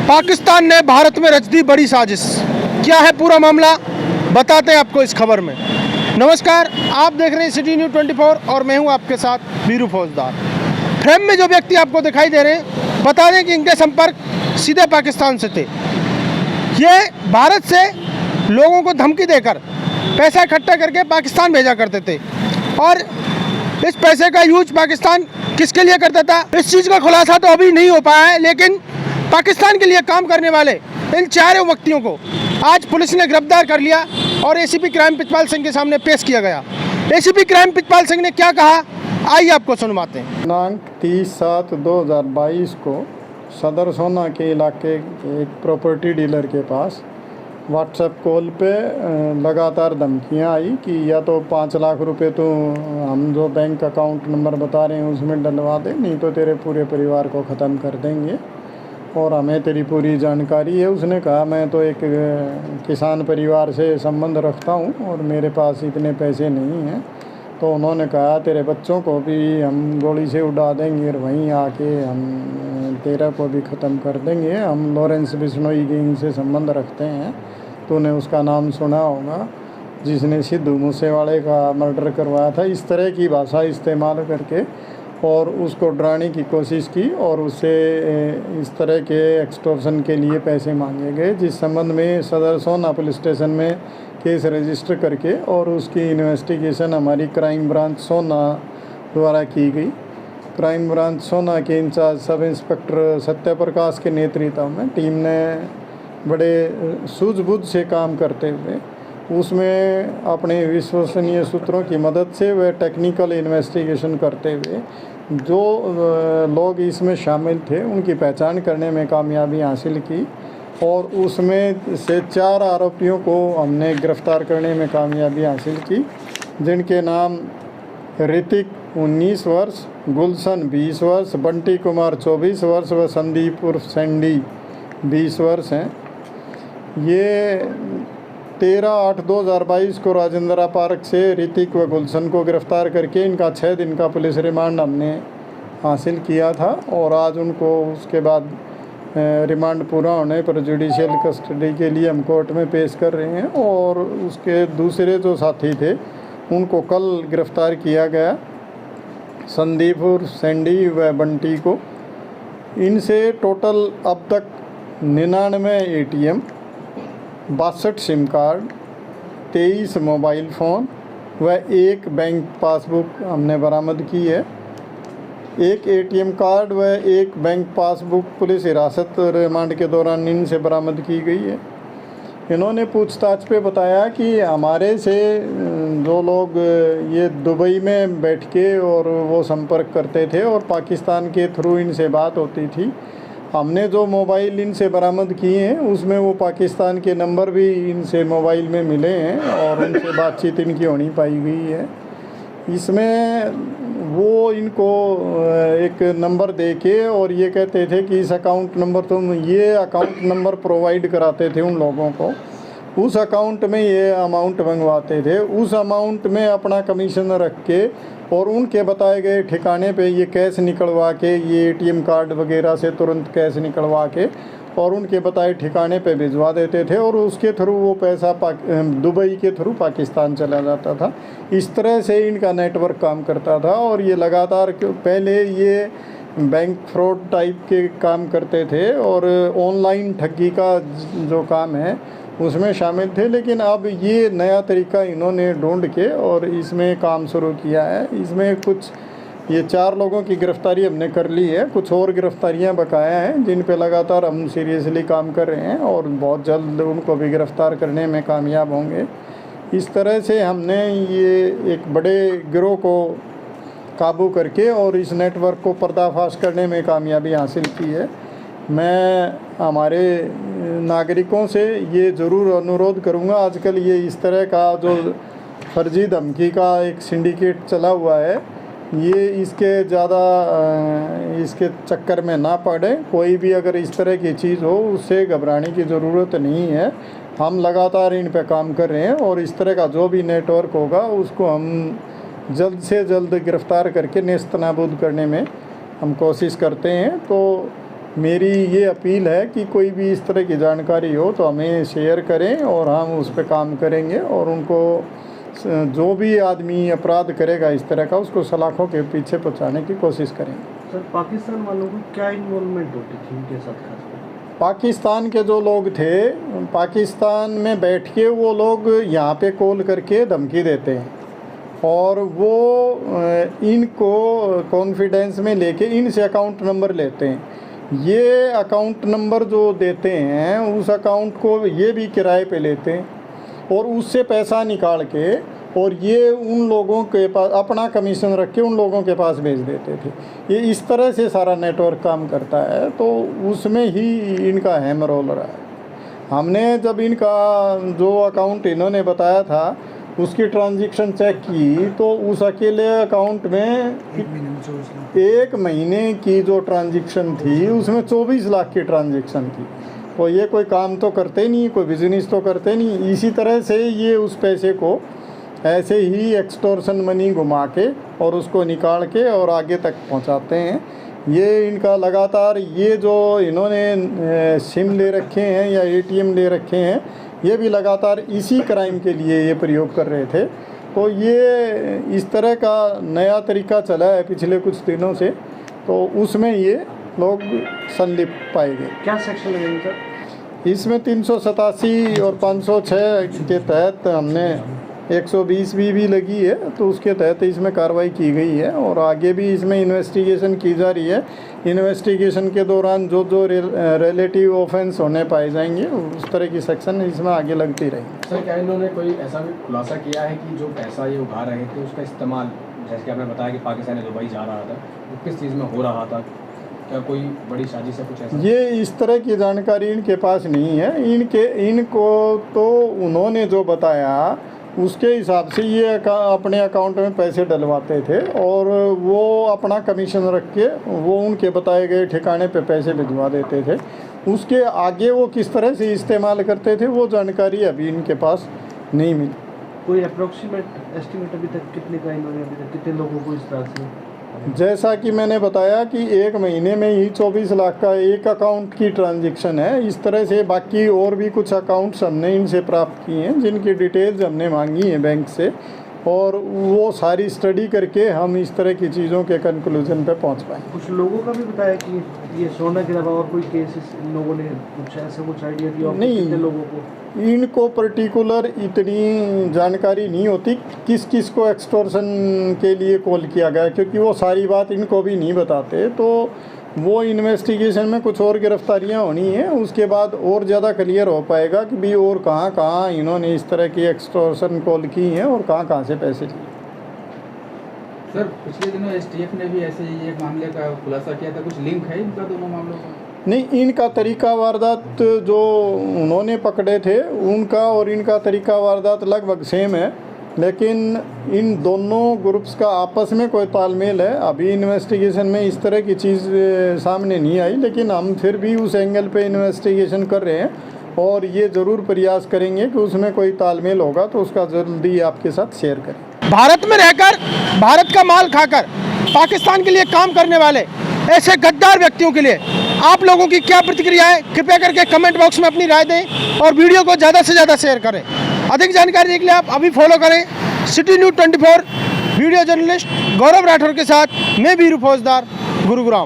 पाकिस्तान ने भारत में रच दी बड़ी साजिश। क्या है पूरा मामला, बताते हैं आपको इस खबर में। नमस्कार, आप देख रहे हैं सिटी न्यूज़ 24 और मैं हूं आपके साथ वीरू फौजदार। फ्रेम में जो व्यक्ति आपको दिखाई दे रहे हैं, बता दें कि इनके संपर्क सीधे पाकिस्तान से थे। ये भारत से लोगों को धमकी देकर पैसा इकट्ठा करके पाकिस्तान भेजा करते थे और इस पैसे का यूज पाकिस्तान किसके लिए करता था, इस चीज़ का खुलासा तो अभी नहीं हो पाया है। लेकिन पाकिस्तान के लिए काम करने वाले इन चारों व्यक्तियों को आज पुलिस ने गिरफ्तार कर लिया और एसीपी क्राइम प्रिंसिपल सिंह के सामने पेश किया गया। एसीपी क्राइम प्रिंसिपल सिंह ने क्या कहा, आइए आपको सुनवाते हैं। दिनांक 30/7/2022 को सदर सोना के इलाके के एक प्रॉपर्टी डीलर के पास व्हाट्सएप कॉल पे लगातार धमकियां आई कि या तो 5 लाख रुपए तो हम जो बैंक अकाउंट नंबर बता रहे हैं उसमें डलवा दे, नहीं तो तेरे पूरे परिवार को ख़त्म कर देंगे और हमें तेरी पूरी जानकारी है। उसने कहा मैं तो एक किसान परिवार से संबंध रखता हूं और मेरे पास इतने पैसे नहीं हैं। तो उन्होंने कहा तेरे बच्चों को भी हम गोली से उड़ा देंगे और वहीं आके हम तेरा को भी ख़त्म कर देंगे। हम लॉरेंस बिश्नोई गैंग से संबंध रखते हैं, तूने उसका नाम सुना होगा, जिसने सिद्धू मूसेवाले का मर्डर करवाया था। इस तरह की भाषा इस्तेमाल करके और उसको डराने की कोशिश की और उससे इस तरह के एक्सटॉर्शन के लिए पैसे मांगे गए, जिस संबंध में सदर सोना पुलिस स्टेशन में केस रजिस्टर करके और उसकी इन्वेस्टिगेशन हमारी क्राइम ब्रांच सोना द्वारा की गई। क्राइम ब्रांच सोना के इंचार्ज सब इंस्पेक्टर सत्यप्रकाश के नेतृत्व में टीम ने बड़े सूझबूझ से काम करते हुए उसमें अपने विश्वसनीय सूत्रों की मदद से व टेक्निकल इन्वेस्टिगेशन करते हुए जो लोग इसमें शामिल थे उनकी पहचान करने में कामयाबी हासिल की और उसमें से 4 आरोपियों को हमने गिरफ्तार करने में कामयाबी हासिल की, जिनके नाम ऋतिक 19 वर्ष, गुलशन 20 वर्ष, बंटी कुमार 24 वर्ष व संदीप उर्फ सैंडी 20 वर्ष हैं। ये 13/8/2022 को राजेंद्रा पार्क से ऋतिक व गुलशन को गिरफ्तार करके इनका 6 दिन का पुलिस रिमांड हमने हासिल किया था और आज उनको उसके बाद रिमांड पूरा होने पर जुडिशियल कस्टडी के लिए हम कोर्ट में पेश कर रहे हैं। और उसके दूसरे जो साथी थे उनको कल गिरफ्तार किया गया, संदीप उर्फ सैंडी व बंटी को। इनसे टोटल अब तक 99 ATM, 62 SIM card, 23 mobile phone व 1 बैंक पासबुक हमने बरामद की है। 1 ATM कार्ड व 1 बैंक पासबुक पुलिस हिरासत रिमांड के दौरान इनसे बरामद की गई है। इन्होंने पूछताछ पे बताया कि हमारे से जो लोग ये दुबई में बैठ के और वो संपर्क करते थे और पाकिस्तान के थ्रू इनसे बात होती थी। हमने जो मोबाइल इनसे बरामद किए हैं उसमें वो पाकिस्तान के नंबर भी इनसे मोबाइल में मिले हैं और उनसे बातचीत इनकी होनी पाई गई है। इसमें वो इनको एक नंबर दे के और ये कहते थे कि इस अकाउंट नंबर तुम ये अकाउंट नंबर प्रोवाइड कराते थे उन लोगों को, उस अकाउंट में ये अमाउंट मंगवाते थे, उस अमाउंट में अपना कमीशन रख के और उनके बताए गए ठिकाने पे ये कैश निकलवा के, ये ATM कार्ड वगैरह से तुरंत कैश निकलवा के और उनके बताए ठिकाने पे भिजवा देते थे और उसके थ्रू वो पैसा दुबई के थ्रू पाकिस्तान चला जाता था। इस तरह से इनका नेटवर्क काम करता था और ये लगातार पहले ये बैंक फ्रॉड टाइप के काम करते थे और ऑनलाइन ठगी का जो काम है उसमें शामिल थे, लेकिन अब ये नया तरीका इन्होंने ढूंढ के और इसमें काम शुरू किया है। इसमें कुछ ये 4 लोगों की गिरफ्तारी हमने कर ली है, कुछ और गिरफ्तारियां बकाया हैं जिन पे लगातार हम सीरियसली काम कर रहे हैं और बहुत जल्द उनको भी गिरफ्तार करने में कामयाब होंगे। इस तरह से हमने ये एक बड़े गिरोह को काबू करके और इस नेटवर्क को पर्दाफाश करने में कामयाबी हासिल की है। मैं हमारे नागरिकों से ये ज़रूर अनुरोध करूँगा, आजकल ये इस तरह का जो फर्जी धमकी का एक सिंडिकेट चला हुआ है, ये इसके चक्कर में ना पड़े। कोई भी अगर इस तरह की चीज़ हो उससे घबराने की ज़रूरत नहीं है। हम लगातार इन पे काम कर रहे हैं और इस तरह का जो भी नेटवर्क होगा उसको हम जल्द से जल्द गिरफ़्तार करके नेस्तनाबूद करने में हम कोशिश करते हैं। तो मेरी ये अपील है कि कोई भी इस तरह की जानकारी हो तो हमें शेयर करें और हम उस पर काम करेंगे और उनको जो भी आदमी अपराध करेगा इस तरह का उसको सलाखों के पीछे पहुंचाने की कोशिश करेंगे। सर पाकिस्तान वालों की क्या इन्वॉल्वमेंट होती थी उनके साथ खासकर? पाकिस्तान के जो लोग थे, पाकिस्तान में बैठ के वो लोग यहाँ पे कॉल करके धमकी देते हैं और वो इनको कॉन्फिडेंस में लेके इनसे अकाउंट नंबर लेते हैं। ये अकाउंट नंबर जो देते हैं उस अकाउंट को ये भी किराए पे लेते हैं और उससे पैसा निकाल के और ये उन लोगों के पास अपना कमीशन रख के उन लोगों के पास भेज देते थे। ये इस तरह से सारा नेटवर्क काम करता है, तो उसमें ही इनका अहम रोल रहा है। हमने जब इनका जो अकाउंट इन्होंने बताया था उसकी ट्रांजैक्शन चेक की तो उस अकेले अकाउंट में 1 महीने की जो ट्रांजैक्शन थी उसमें 24 लाख की ट्रांजैक्शन थी। तो ये कोई काम तो करते नहीं, कोई बिजनेस तो करते नहीं। इसी तरह से ये उस पैसे को ऐसे ही एक्सटॉर्शन मनी घुमा के और उसको निकाल के और आगे तक पहुंचाते हैं। ये इनका लगातार ये जो इन्होंने सिम ले रखे हैं या एटीएम ले रखे हैं, ये भी लगातार इसी क्राइम के लिए ये प्रयोग कर रहे थे। तो ये इस तरह का नया तरीका चला है पिछले कुछ दिनों से, तो उसमें ये लोग संलिप्त पाए गए। क्या सेक्शन लगेंगे सर? इसमें 387 और 506 के तहत हमने 120 भी लगी है, तो उसके तहत इसमें कार्रवाई की गई है और आगे भी इसमें इन्वेस्टिगेशन की जा रही है। इन्वेस्टिगेशन के दौरान जो रिलेटिव ऑफेंस होने पाए जाएंगे उस तरह की सेक्शन इसमें आगे लगती रहेंगी। सर क्या इन्होंने कोई ऐसा भी खुलासा किया है कि जो पैसा ये उठा रहे थे उसका इस्तेमाल, जैसे कि आपने बताया कि पाकिस्तान से दुबई जा रहा था, वो किस चीज़ में हो रहा था? क्या कोई बड़ी साजिश है कुछ ऐसा? ये इस तरह की जानकारी इनके पास नहीं है। इनको तो उन्होंने जो बताया उसके हिसाब से ये अपने अकाउंट में पैसे डलवाते थे और वो अपना कमीशन रख के वो उनके बताए गए ठिकाने पे पैसे भिजवा देते थे। उसके आगे वो किस तरह से इस्तेमाल करते थे वो जानकारी अभी इनके पास नहीं मिली। कोई अप्रोक्सीमेट एस्टिमेट अभी तक कितने का इन्होंने अभी तक कितने लोगों को इस तरह से? जैसा कि मैंने बताया कि 1 महीने में ही 24 लाख का एक अकाउंट की ट्रांजैक्शन है। इस तरह से बाकी और भी कुछ अकाउंट्स हमने इनसे प्राप्त किए हैं जिनकी डिटेल्स हमने मांगी हैं बैंक से, और वो सारी स्टडी करके हम इस तरह की चीज़ों के कंक्लूजन पे पहुंच पाए। कुछ लोगों का भी बताया कि ये सोना के अलावा और कोई केसेस इन लोगों ने कुछ ऐसा कुछ आइडिया दिया नहीं, कितने लोगों को? इनको पर्टिकुलर इतनी जानकारी नहीं होती किस किस को एक्सटॉर्शन के लिए कॉल किया गया, क्योंकि वो सारी बात इनको भी नहीं बताते। तो वो इन्वेस्टिगेशन में कुछ और गिरफ्तारियां होनी है, उसके बाद और ज़्यादा क्लियर हो पाएगा कि भी और कहाँ कहाँ इन्होंने इस तरह की एक्सटॉर्शन कॉल की हैं और कहाँ कहाँ से पैसे लिए। सर पिछले दिनों एसटीएफ ने भी ऐसे ही एक मामले का खुलासा किया था, कुछ लिंक है इनका दोनों मामलों का? नहीं, इनका तरीका वारदात जो उन्होंने पकड़े थे उनका और इनका तरीका वारदात लगभग सेम है, लेकिन इन दोनों ग्रुप्स का आपस में कोई तालमेल है। अभी इन्वेस्टिगेशन में इस तरह की चीज़ सामने नहीं आई, लेकिन हम फिर भी उस एंगल पे इन्वेस्टिगेशन कर रहे हैं और ये ज़रूर प्रयास करेंगे कि उसमें कोई तालमेल होगा तो उसका जल्दी आपके साथ शेयर करें। भारत में रहकर भारत का माल खाकर पाकिस्तान के लिए काम करने वाले ऐसे गद्दार व्यक्तियों के लिए आप लोगों की क्या प्रतिक्रिया है? कृपया करके कमेंट बॉक्स में अपनी राय दें और वीडियो को ज़्यादा से ज़्यादा शेयर करें। अधिक जानकारी के लिए आप अभी फॉलो करें सिटी न्यूज़ 24। वीडियो जर्नलिस्ट गौरव राठौर के साथ मैं वीरू फौजदार, गुरुग्राम।